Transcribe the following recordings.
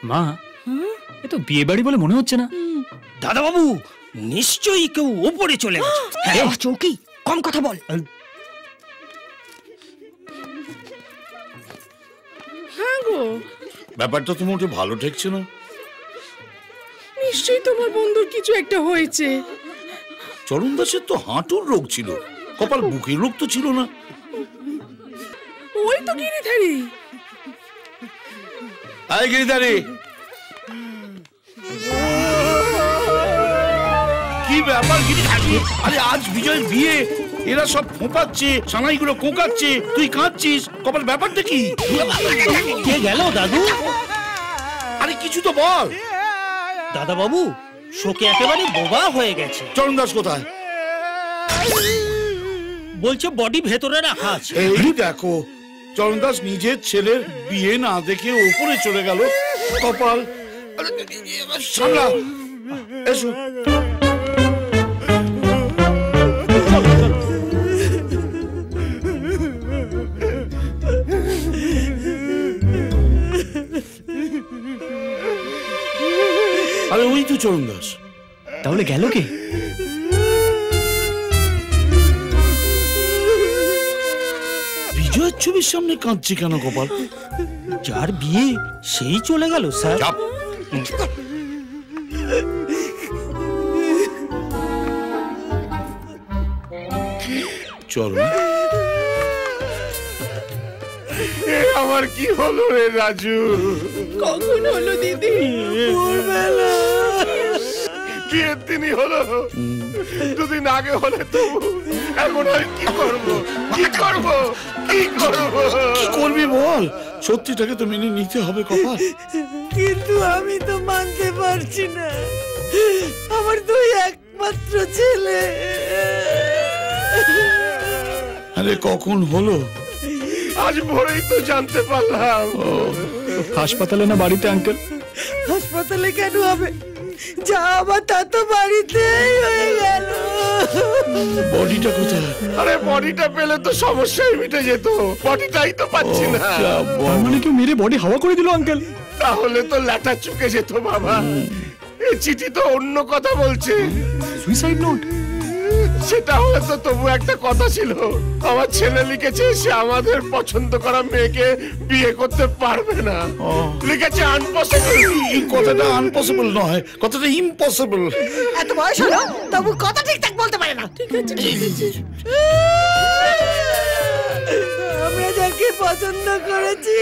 মা, এ তো বিয়ে বাড়ি বলে মনে হচ্ছে না। দাদা বাবু নিশ্চয়ই কেউ ওপরে চলে গেছে। চৌকি, কম কথা বল। হ্যাঁ গো, ব্যাপারটা তো মোটে ভালো ঠেকছে না। নিশ্চয়ই তোমার বন্ধুর কিছু একটা হয়েছে। চরণ দাসের তো হাঁটুর রোগ ছিল, কপাল বুকের রোগ তো ছিল না। ওই তো গিরিধারী। আয় গিরিধারী, কি ব্যাপার গিরিধারী? আরে আজ বিজয়ের বিয়ে, এরা সব ফোঁপাচ্ছে, সানাইগুলো কোঁকাচ্ছে, তুই কাঁদছিস, কপাল ব্যাপারটা কি? কে গেল দাদু? আরে কিছু তো বল। দাদা বাবু শোকে একেবারে বোবা হয়ে গেছে। চরণ দাস কোথায়? বলছে বডি ভেতরে রাখা আছে। এই দেখো, চরণ দাস নিজের ছেলের বিয়ে না দেখে ওপরে চলে গেল। কপাল সামলা, এসো। আরে ওই তো চরণ দাস। তাহলে গেল কে? বিজয়ের ছবির সামনে কাঁদছে কেন কপাল? যার বিয়ে সেই চলে গেল স্যার। চরণ, আমার কি হলো রে রাজু? কখন হলো দিদি? বিয়ের দিনই হলো, দুদিন আগে হলে তো। এখন আর কি করবো, কি করবো, কি করবো? কি করবি বল? সত্যিটাকে তো মেনে নিতে হবে কপাল। কিন্তু আমি তো মানতে পারছি না, আমার দুই একমাত্র ছেলে। আরে কখন হলো? আজ ভোরেই তো জানতে পারলাম। হাসপাতালে না বাড়িতে আঙ্কেল? হাসপাতালে কেন হবে, যা আবার তা তো বাড়িতেই হয়ে গেল। বডিটা কোথায়? আরে বডিটা পেলে তো সমস্যাই মিটে যেত, বডিটাই তো পাচ্ছি না। তার মানে কেউ মেরে বডি হাওয়া করে দিল আঙ্কেল? তাহলে তো ল্যাটা চুকে যেত বাবা। এই চিঠি তো অন্য কথা বলছে। Suicide note? সেটা হলে তো তবু একটা কথা ছিল। আমার ছেলে লিখেছে সে আমাদের পছন্দ করা মেয়েকে বিয়ে করতে পারবে না। লিখেছে আনপসিবল। এই কথাটা আনপসিবল নয়, কথাটা ইম্পসিবল। এত বয়স হলো তবু কথা ঠিকঠাক বলতে পারে না। ঠিক আছে, ঠিক আছে। আমরা যাকে পছন্দ করেছি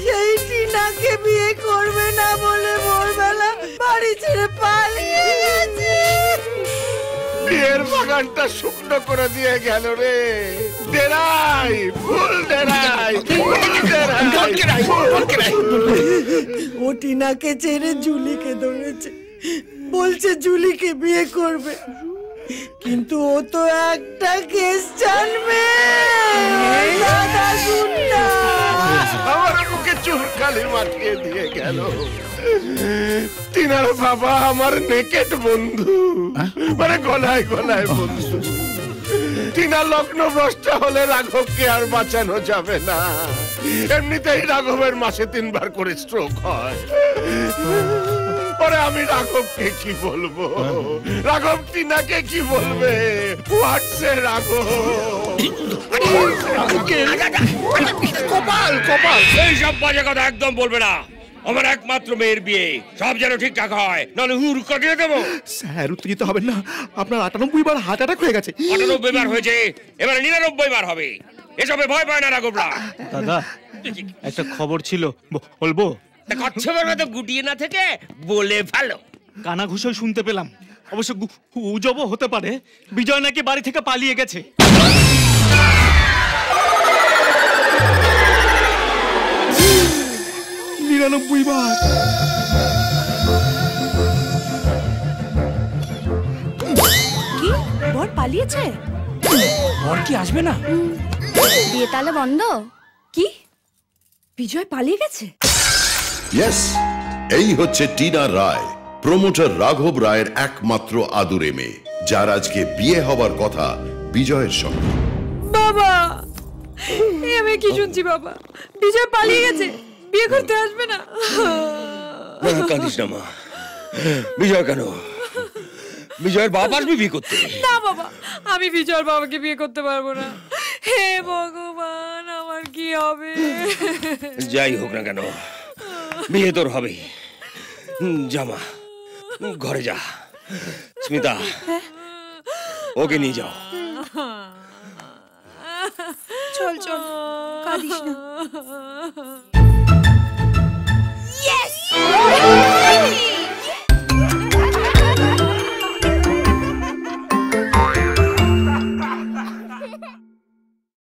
সেই টিনাকে বিয়ে করবে না বলে ভোরবেলা বাড়ি ছেড়ে পালিয়ে গেছে। বিয়ের বাগানটা শুকনো করে দিয়ে গেল রে। ডেরাই, ফুল ডেরাই, ফুল ডেরাই। ও টিনাকে ছেড়ে জুলিকে ধরেছে, বলছে জুলিকে বিয়ে করবে, কিন্তু ও তো একটা কেস জানবে। দাদা গুন্ডা আমার মুখে চুনকালি মাখিয়ে দিয়ে গেল। টিনার বাবা আমার নেকেট বন্ধু, মানে গলায় গলায় বন্ধু। টিনা লগ্ন ভ্রষ্ট হলে রাঘবকে আর বাঁচানো যাবে না। এমনিতেই রাঘবের মাসে 3 বার করে স্ট্রোক হয়। পরে আমি রাঘবকে কি বলবো? রাঘব টিনাকে কি বলবে? হোয়াটসে রাঘব। কপাল কপাল এই সব বাজে কথা একদম বলবে না। আমার একমাত্র মেয়ের বিয়ে, সব যেন ঠিকঠাক হয়, নাহলে হুর কাটিয়ে দেবো। স্যার উত্তেজিত হবেন না, আপনার 98 বার হার্ট অ্যাটাক হয়ে গেছে। 98 বার হয়েছে, এবারে 99 বার হবে। এসবে ভয় পায় না রাঘবরা। দাদা একটা খবর ছিল, বলবো? কচ্ছপের মতো গুটিয়ে না থেকে বলে ভালো। কানা ঘুষল শুনতে পেলাম, অবশ্য গুজবও হতে পারে, বিজয় নাকি বাড়ি থেকে পালিয়ে গেছে। নিরানব্বই বার। কি বর পালিয়েছে? বর কি আসবে না? বিয়ে তাহলে বন্ধ? কি বিজয় পালিয়ে গেছে? ইয়েস, এই হচ্ছে টিনা রায়, প্রমোটার রাঘব রায়ের একমাত্র আদুরে মেয়ে, যার আজকে বিয়ে হবার কথা বিজয়ের সঙ্গে। বাবা, আমি কি শুনছি বাবা? বিজয় পালিয়ে গেছে, বিয়ে করতে আসবে না। কাঁদিস না মা। বিজয় কেন? বিজয়ের বাবা আসবে বিয়ে করতে। না বাবা, আমি বিজয়ের বাবাকে বিয়ে করতে পারবো না। হে ভগবান, আমার কি হবে? যাই হোক না কেন, বিয়ে তোর হবে। যা মা, ঘরে যা। স্মিতা, ওকে নিয়ে যাও। চল চল, কাঁদিস না।